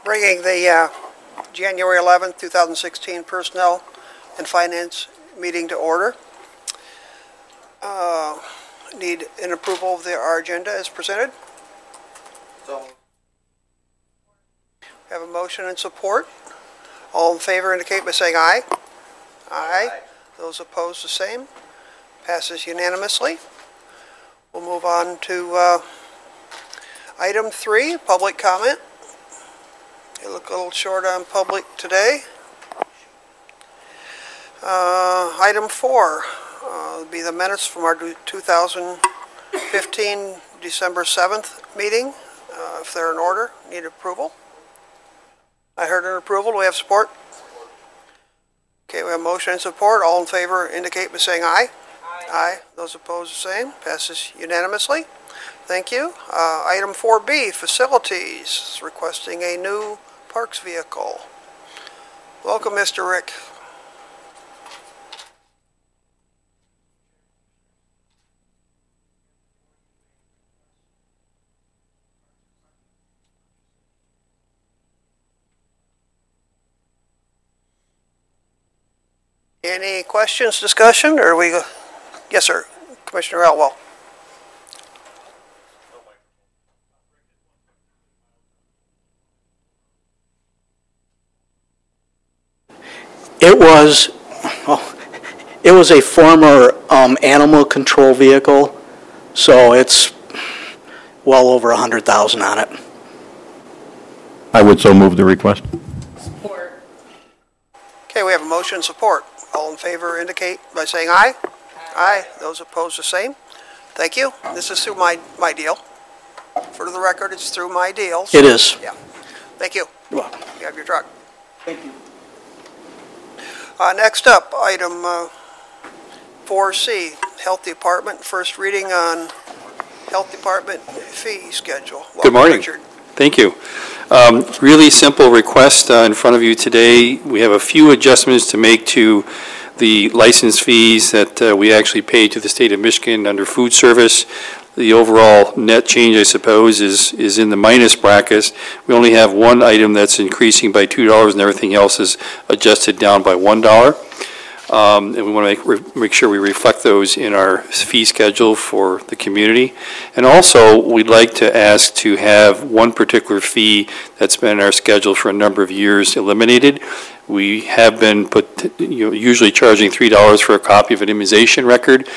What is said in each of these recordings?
Bringing the January 11th, 2016 Personnel and Finance meeting to order. Need an approval of our agenda as presented. So, have a motion and support. All in favor indicate by saying aye. Aye. Those opposed the same. Passes unanimously. We'll move on to item 3, public comment. You look a little short on public today. Item 4 will be the minutes from our 2015 December 7th meeting. If they're in order, need approval. I heard an approval. Do we have support? Okay, we have motion and support. All in favor indicate by saying aye. Aye. Aye. Those opposed the same. Passes unanimously. Thank you. Item 4B, facilities, requesting a new parks vehicle. Welcome, Mr. Rick. Any questions, discussion, or are we? Yes, sir. Commissioner Elwell. It was a former animal control vehicle, so it's well over 100,000 on it. I would so move the request. Support. Okay, we have a motion and support. All in favor indicate by saying aye. Aye. Those opposed the same. Thank you. This is through my deal. For the record, it's through my deal. So, it is. Yeah. Thank you. You're welcome. You have your truck. Thank you. Next up, item 4C, Health Department. First reading on Health Department fee schedule. Welcome, good morning. Richard. Thank you. Really simple request in front of you today. We have a few adjustments to make to the license fees that we actually pay to the state of Michigan under food service. The overall net change, I suppose, is in the minus brackets. We only have one item that's increasing by $2 and everything else is adjusted down by $1. And we want to make sure we reflect those in our fee schedule for the community. And also, we'd like to ask to have one particular fee that's been in our schedule for a number of years eliminated. We have been usually charging $3 for a copy of an immunization record,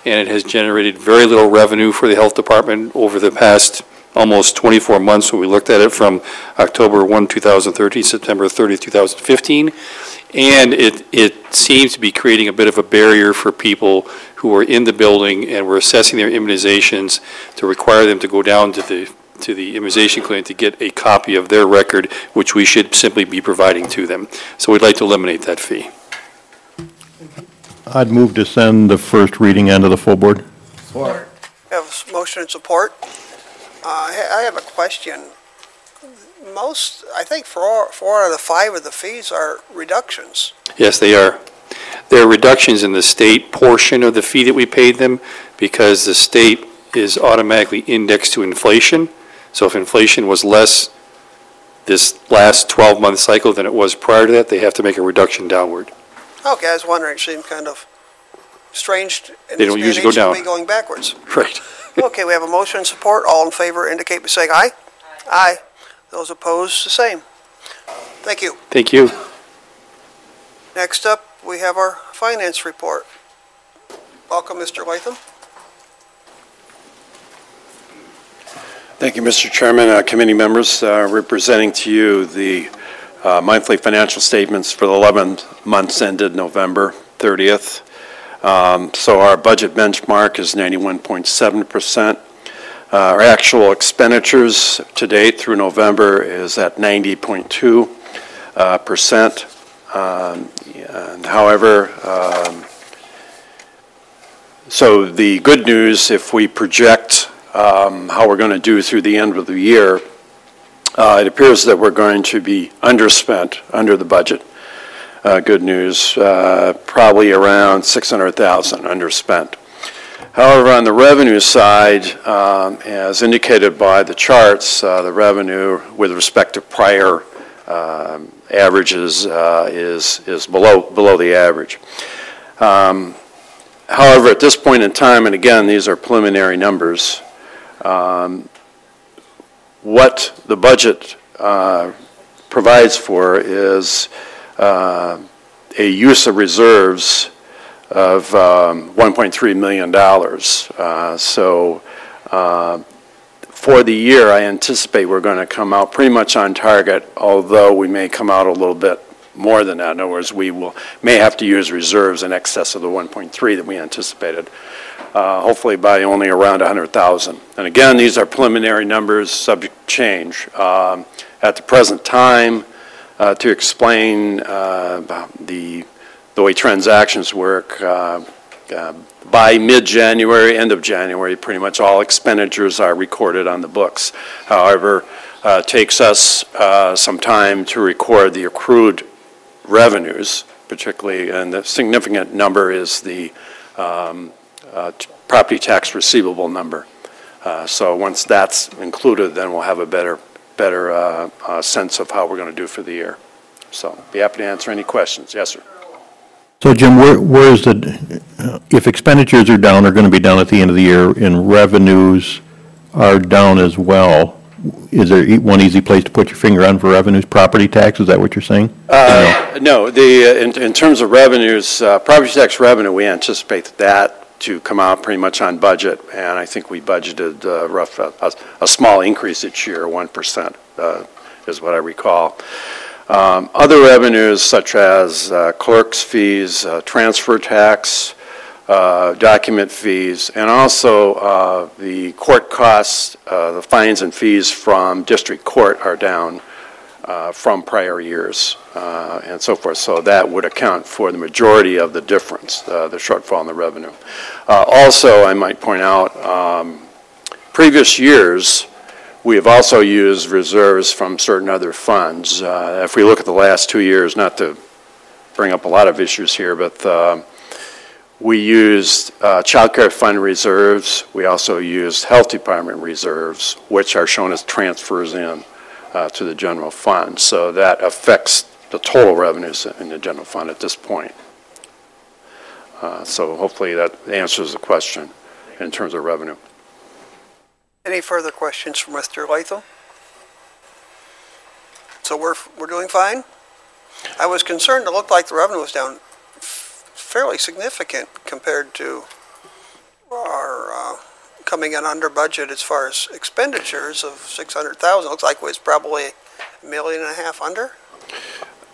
and it has generated very little revenue for the health department over the past almost 24 months when we looked at it from October 1, 2013, September 30, 2015. And it seems to be creating a bit of a barrier for people who are in the building and we're assessing their immunizations to require them to go down to the immunization clinic to get a copy of their record, which we should simply be providing to them. So we'd like to eliminate that fee. I'd move to send the first reading on to the full board. Support. We have a motion and support. I have a question. I think 4 out of the 5 of the fees are reductions. Yes, they are. There are reductions in the state portion of the fee that we paid them because the state is automatically indexed to inflation. So if inflation was less this last 12-month cycle than it was prior to that, they have to make a reduction downward. Okay, I was wondering. It seemed kind of strange. They don't usually go down. Be going backwards. Right. Okay, we have a motion and support. All in favor indicate by saying aye. Aye. Aye. Those opposed, the same. Thank you. Thank you. Next up, we have our finance report. Welcome, Mr. Latham. Thank you, Mr. Chairman, committee members. Representing to you the monthly financial statements for the 11 months ended November 30th. So our budget benchmark is 91.7%. Our actual expenditures to date through November is at 90.2%. And however, so the good news, if we project how we're going to do through the end of the year, it appears that we're going to be underspent under the budget. Good news, probably around $600,000 underspent. However, on the revenue side, as indicated by the charts, the revenue with respect to prior averages is below the average. However, at this point in time, and again, these are preliminary numbers, what the budget provides for is a use of reserves of $1.3 million. For the year, I anticipate we're going to come out pretty much on target, although we may come out a little bit more than that. In other words, we may have to use reserves in excess of the 1.3 that we anticipated, hopefully by only around 100,000. And again, these are preliminary numbers, subject to change. At the present time, to explain the way transactions work, by mid-January, end of January, pretty much all expenditures are recorded on the books. However, it takes us some time to record the accrued revenues, particularly, and the significant number is the property tax receivable number. So once that's included, then we'll have a better sense of how we're going to do for the year. So be happy to answer any questions. Yes, sir. So Jim, where is if expenditures are down, they're going to be down at the end of the year, and revenues are down as well, is there one easy place to put your finger on for revenues? Property tax, is that what you're saying? No, in terms of revenues, property tax revenue, we anticipate that to come out pretty much on budget, and I think we budgeted a small increase each year, 1% is what I recall. Other revenues such as clerk's fees, transfer tax, document fees, and also the court costs, the fines and fees from district court are down from prior years and so forth. So that would account for the majority of the difference, the shortfall in the revenue. Also, I might point out, previous years, we have also used reserves from certain other funds. If we look at the last 2 years, not to bring up a lot of issues here, but we used child care fund reserves. We also used health department reserves, which are shown as transfers in to the general fund. So that affects the total revenues in the general fund at this point. So hopefully that answers the question in terms of revenue. Any further questions for Mr. Latham? So we're doing fine? I was concerned. It looked like the revenue was down fairly significant compared to our coming in under budget as far as expenditures of 600,000. Looks like it was probably $1.5 million under.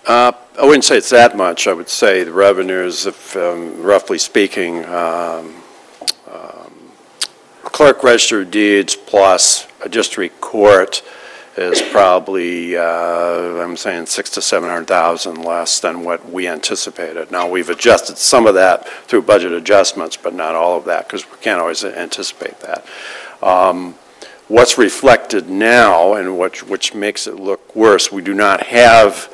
I wouldn't say it's that much. I would say the revenues, if roughly speaking, clerk register of deeds plus a district court is probably, I'm saying 600,000 to 700,000 less than what we anticipated. Now we've adjusted some of that through budget adjustments, but not all of that because we can't always anticipate that. What's reflected now and which makes it look worse, we do not have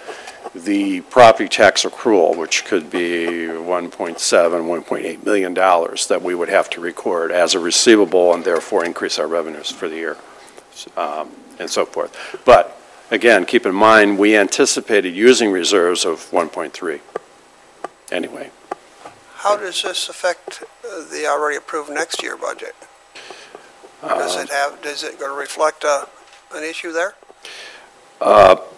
the property tax accrual, which could be $1.7, $1.8 million that we would have to record as a receivable and therefore increase our revenues for the year and so forth. But again, keep in mind, we anticipated using reserves of 1.3 anyway. How does this affect the already approved next year budget? Does it going to reflect an issue there?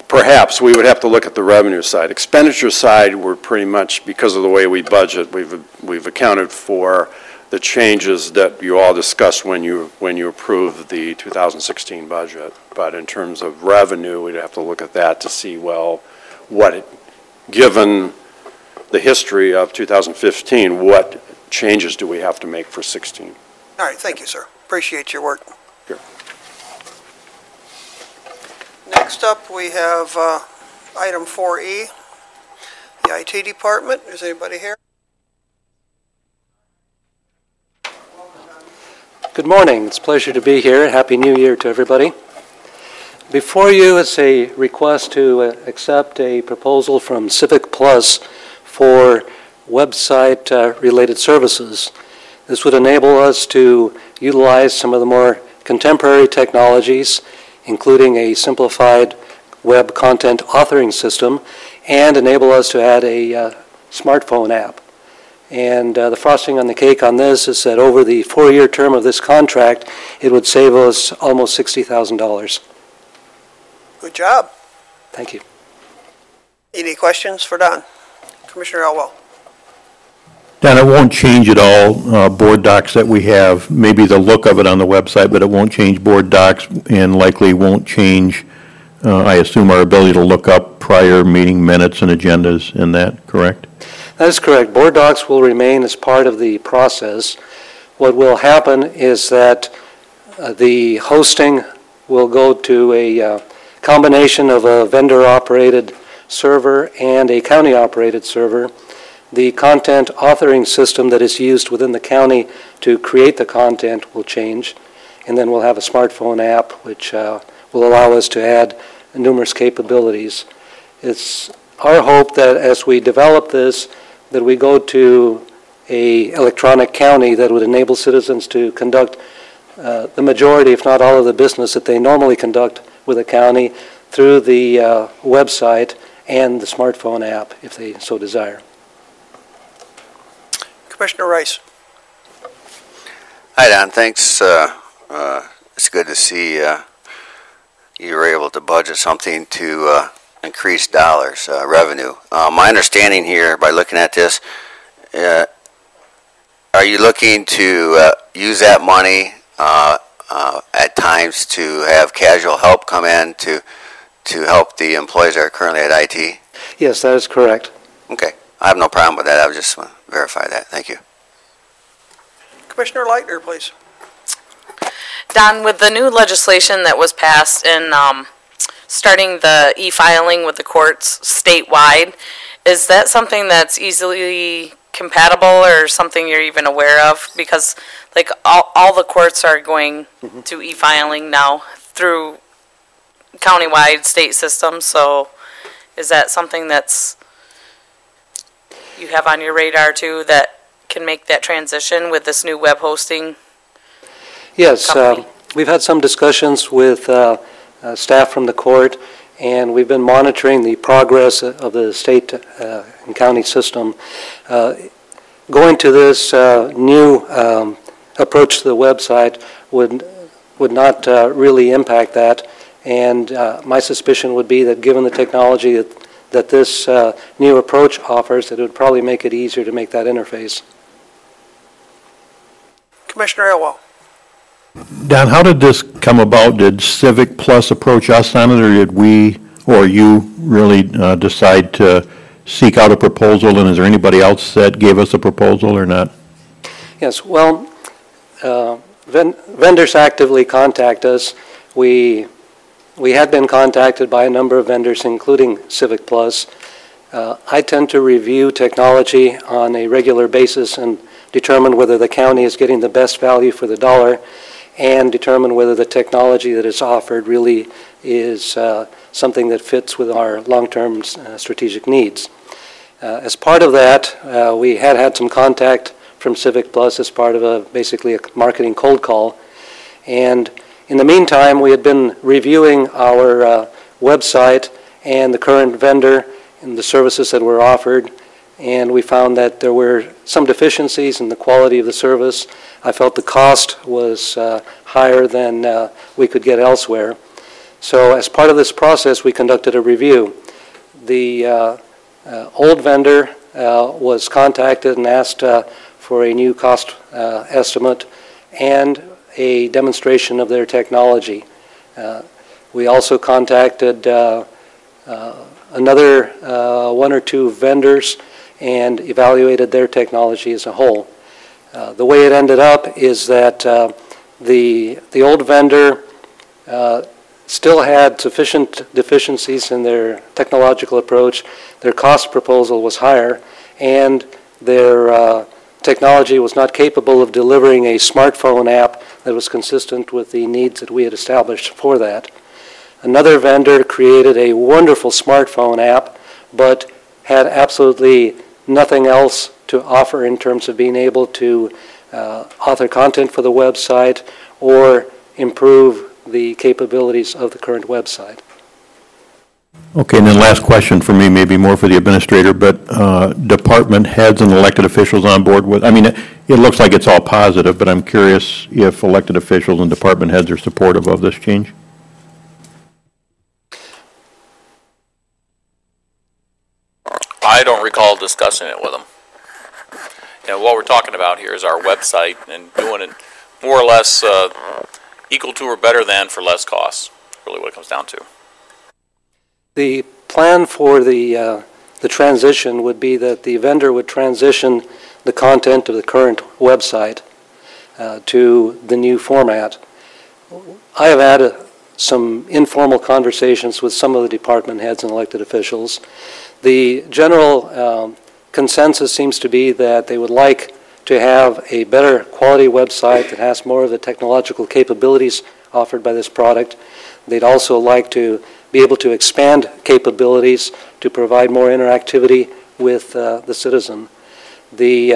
Perhaps we would have to look at the revenue side. Expenditure side, we're pretty much, because of the way we budget, we've accounted for the changes that you all discussed when you approved the 2016 budget. But in terms of revenue, we'd have to look at that to see, well, given the history of 2015, what changes do we have to make for 16? All right, thank you, sir. Appreciate your work. Sure. Next up, we have item 4E, the IT department. Is anybody here? Good morning. It's a pleasure to be here. Happy New Year to everybody. Before you is a request to accept a proposal from Civic Plus for website-related services. This would enable us to utilize some of the more contemporary technologies, including a simplified web content authoring system and enable us to add a smartphone app. And the frosting on the cake on this is that over the 4-year term of this contract, it would save us almost $60,000. Good job. Thank you. Any questions for Don? Commissioner Elwell? Don, it won't change at all, board docs that we have, maybe the look of it on the website, but it won't change board docs and likely won't change, I assume, our ability to look up prior meeting minutes and agendas in that, correct? That is correct. Board docs will remain as part of the process. What will happen is that the hosting will go to a combination of a vendor-operated server and a county-operated server. The content authoring system that is used within the county to create the content will change, and then we'll have a smartphone app which will allow us to add numerous capabilities. It's our hope that as we develop this, that we go to a electronic county that would enable citizens to conduct the majority, if not all, of the business that they normally conduct with a county through the website and the smartphone app, if they so desire. Commissioner Rice? Hi, Don. Thanks. It's good to see you were able to budget something to increase dollars, revenue. My understanding here, by looking at this, are you looking to use that money at times to have casual help come in to help the employees that are currently at IT? Yes, that is correct. Okay. I have no problem with that. I was just want to verify that. Thank you. Commissioner Leitner, please. Don, with the new legislation that was passed in starting the e-filing with the courts statewide, is that something that's easily compatible or something you're even aware of? Because like all the courts are going to e-filing now through countywide state systems, so is that something that's you have on your radar too that can make that transition with this new web hosting? Yes, we've had some discussions with staff from the court, and we've been monitoring the progress of the state and county system. Going to this new approach to the website would not really impact that, and my suspicion would be that given the technology that this new approach offers, that it would probably make it easier to make that interface. Commissioner Elwell? Don, how did this come about? Did Civic Plus approach us on it, or did we or you really decide to seek out a proposal, and is there anybody else that gave us a proposal or not? Yes, well, vendors actively contact us. We had been contacted by a number of vendors, including Civic Plus. I tend to review technology on a regular basis and determine whether the county is getting the best value for the dollar and determine whether the technology that is offered really is something that fits with our long-term strategic needs. As part of that, we had some contact from Civic Plus as part of basically a marketing cold call. And in the meantime, we had been reviewing our website and the current vendor and the services that were offered, and we found that there were some deficiencies in the quality of the service. I felt the cost was higher than we could get elsewhere. So as part of this process, we conducted a review. The old vendor was contacted and asked for a new cost estimate and a demonstration of their technology. We also contacted another one or two vendors and evaluated their technology as a whole. The way it ended up is that the old vendor still had sufficient deficiencies in their technological approach. Their cost proposal was higher, and their technology was not capable of delivering a smartphone app that was consistent with the needs that we had established for that. Another vendor created a wonderful smartphone app, but had absolutely nothing else to offer in terms of being able to author content for the website or improve the capabilities of the current website. Okay, and then last question for me, maybe more for the administrator, but department heads and elected officials on board with, I mean, it looks like it's all positive, but I'm curious if elected officials and department heads are supportive of this change? I don't recall discussing it with them. You know, what we're talking about here is our website and doing it more or less equal to or better than for less costs, really what it comes down to. The plan for the transition would be that the vendor would transition the content of the current website to the new format. I have had some informal conversations with some of the department heads and elected officials. The general consensus seems to be that they would like to have a better quality website that has more of the technological capabilities offered by this product. They'd also like to be able to expand capabilities to provide more interactivity with the citizen. The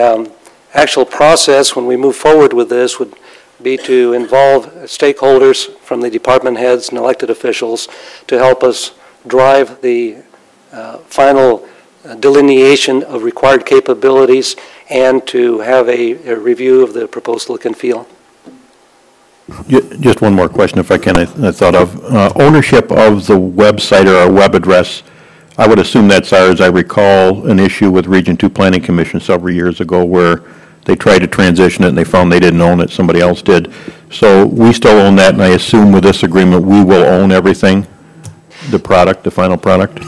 actual process when we move forward with this would be to involve stakeholders from the department heads and elected officials to help us drive the final delineation of required capabilities and to have a review of the proposed look and feel. Just one more question, if I can, I thought of. Ownership of the website or our web address, I would assume that's ours. I recall an issue with Region 2 Planning Commission several years ago where they tried to transition it and they found they didn't own it, somebody else did. So we still own that, and I assume with this agreement we will own everything, the product, the final product?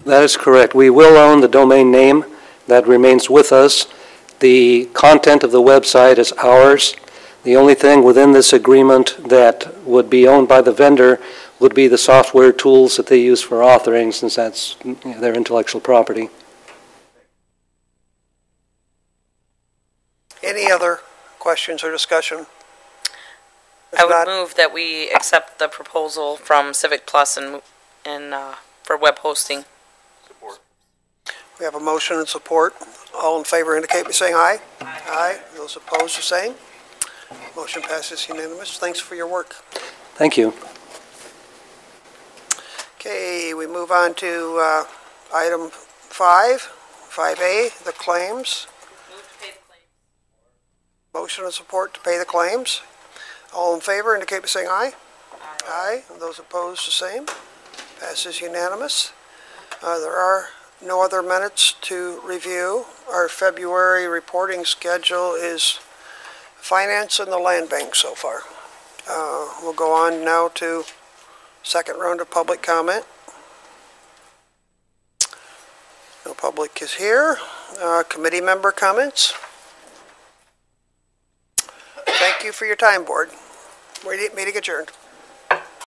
That is correct. We will own the domain name. That remains with us. The content of the website is ours. The only thing within this agreement that would be owned by the vendor would be the software tools that they use for authoring, since that's their intellectual property. Any other questions or discussion? If I would not, move that we accept the proposal from Civic Plus and for web hosting. we have a motion and support. All in favor indicate by saying aye. Aye. Those opposed, the same. Motion passes unanimous. Thanks for your work. Thank you. Okay, we move on to item 5A, the claims. Motion and support to pay the claims. All in favor indicate by saying aye. Aye. And those opposed, the same. Passes unanimous. There are no other minutes to review. Our February reporting schedule is finance and the land bank so far. We'll go on now to second round of public comment. No public is here. Committee member comments. Thank you for your time, board. Meeting adjourned.